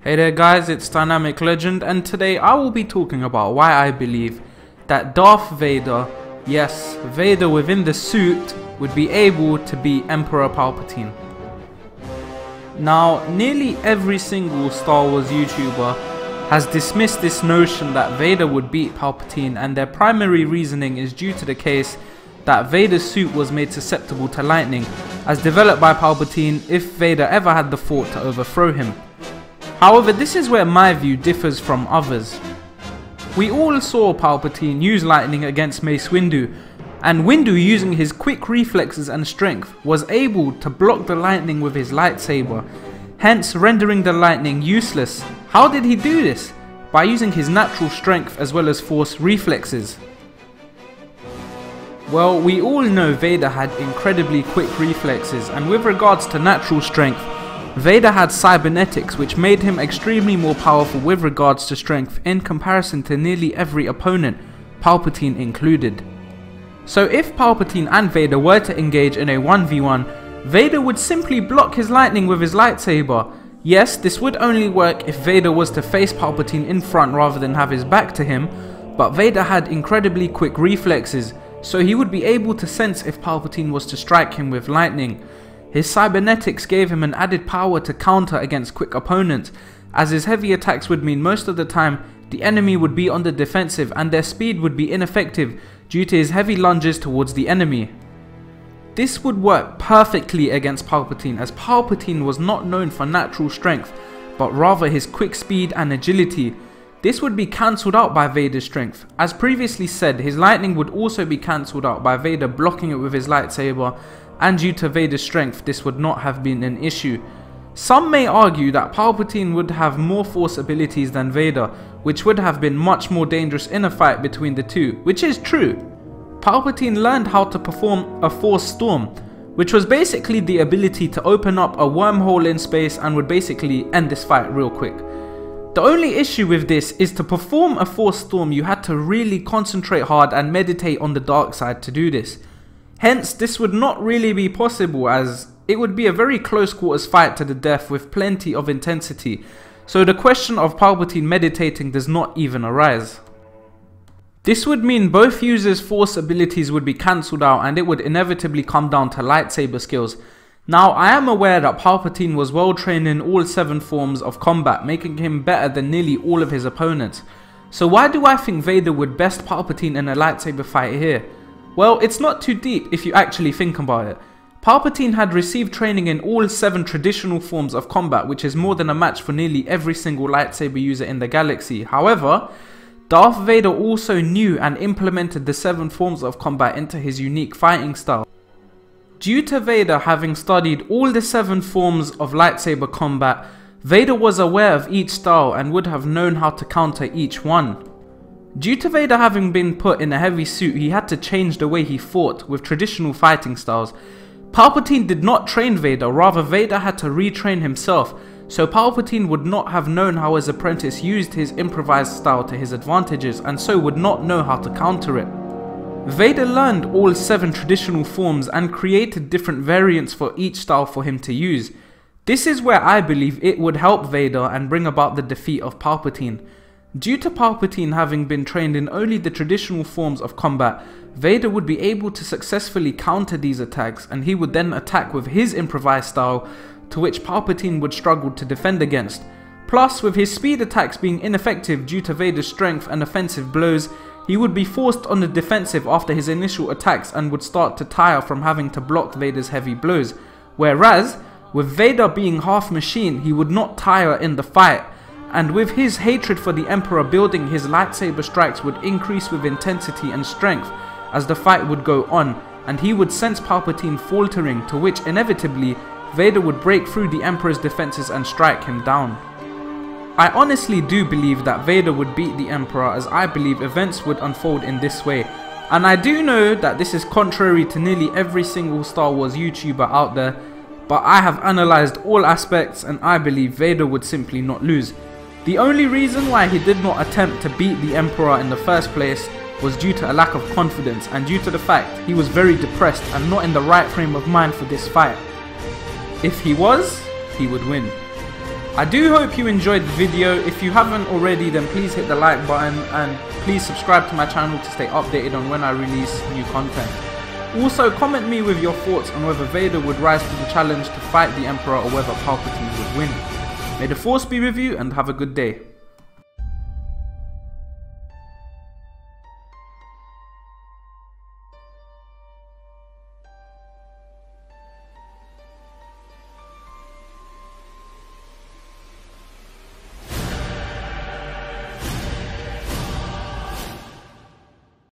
Hey there guys, it's DynamicLegend, and today I will be talking about why I believe that Darth Vader, yes, Vader within the suit, would be able to beat Emperor Palpatine. Now, nearly every single Star Wars YouTuber has dismissed this notion that Vader would beat Palpatine, and their primary reasoning is due to the case that Vader's suit was made susceptible to lightning, as developed by Palpatine if Vader ever had the thought to overthrow him. However, this is where my view differs from others. We all saw Palpatine use lightning against Mace Windu, and Windu, using his quick reflexes and strength, was able to block the lightning with his lightsaber, hence rendering the lightning useless. How did he do this? By using his natural strength as well as force reflexes. Well, we all know Vader had incredibly quick reflexes, and with regards to natural strength, Vader had cybernetics, which made him extremely more powerful with regards to strength in comparison to nearly every opponent, Palpatine included. So if Palpatine and Vader were to engage in a 1v1, Vader would simply block his lightning with his lightsaber. Yes, this would only work if Vader was to face Palpatine in front rather than have his back to him, but Vader had incredibly quick reflexes, so he would be able to sense if Palpatine was to strike him with lightning. His cybernetics gave him an added power to counter against quick opponents, as his heavy attacks would mean most of the time the enemy would be on the defensive and their speed would be ineffective due to his heavy lunges towards the enemy. This would work perfectly against Palpatine, as Palpatine was not known for natural strength, but rather his quick speed and agility. This would be cancelled out by Vader's strength. As previously said, his lightning would also be cancelled out by Vader blocking it with his lightsaber, and due to Vader's strength this would not have been an issue. Some may argue that Palpatine would have more force abilities than Vader, which would have been much more dangerous in a fight between the two, which is true. Palpatine learned how to perform a force storm, which was basically the ability to open up a wormhole in space and would basically end this fight real quick. The only issue with this is to perform a force storm you had to really concentrate hard and meditate on the dark side to do this. Hence, this would not really be possible, as it would be a very close quarters fight to the death with plenty of intensity, so the question of Palpatine meditating does not even arise. This would mean both users' force abilities would be cancelled out, and it would inevitably come down to lightsaber skills. Now, I am aware that Palpatine was well trained in all 7 forms of combat, making him better than nearly all of his opponents. So why do I think Vader would best Palpatine in a lightsaber fight here? Well, it's not too deep if you actually think about it. Palpatine had received training in all 7 traditional forms of combat, which is more than a match for nearly every single lightsaber user in the galaxy. However, Darth Vader also knew and implemented the 7 forms of combat into his unique fighting style. Due to Vader having studied all the 7 forms of lightsaber combat, Vader was aware of each style and would have known how to counter each one. Due to Vader having been put in a heavy suit, he had to change the way he fought with traditional fighting styles. Palpatine did not train Vader, rather Vader had to retrain himself, so Palpatine would not have known how his apprentice used his improvised style to his advantages, and so would not know how to counter it. Vader learned all 7 traditional forms and created different variants for each style for him to use. This is where I believe it would help Vader and bring about the defeat of Palpatine. Due to Palpatine having been trained in only the traditional forms of combat, Vader would be able to successfully counter these attacks, and he would then attack with his improvised style, to which Palpatine would struggle to defend against. Plus, with his speed attacks being ineffective due to Vader's strength and offensive blows, he would be forced on the defensive after his initial attacks and would start to tire from having to block Vader's heavy blows. Whereas, with Vader being half machine, he would not tire in the fight, and with his hatred for the Emperor building, his lightsaber strikes would increase with intensity and strength as the fight would go on, and he would sense Palpatine faltering, to which inevitably Vader would break through the Emperor's defenses and strike him down. I honestly do believe that Vader would beat the Emperor, as I believe events would unfold in this way, and I do know that this is contrary to nearly every single Star Wars YouTuber out there, but I have analysed all aspects and I believe Vader would simply not lose. The only reason why he did not attempt to beat the Emperor in the first place was due to a lack of confidence, and due to the fact he was very depressed and not in the right frame of mind for this fight. If he was, he would win. I do hope you enjoyed the video. If you haven't already, then please hit the like button and please subscribe to my channel to stay updated on when I release new content. Also, comment me with your thoughts on whether Vader would rise to the challenge to fight the Emperor or whether Palpatine would win. May the Force be with you and have a good day.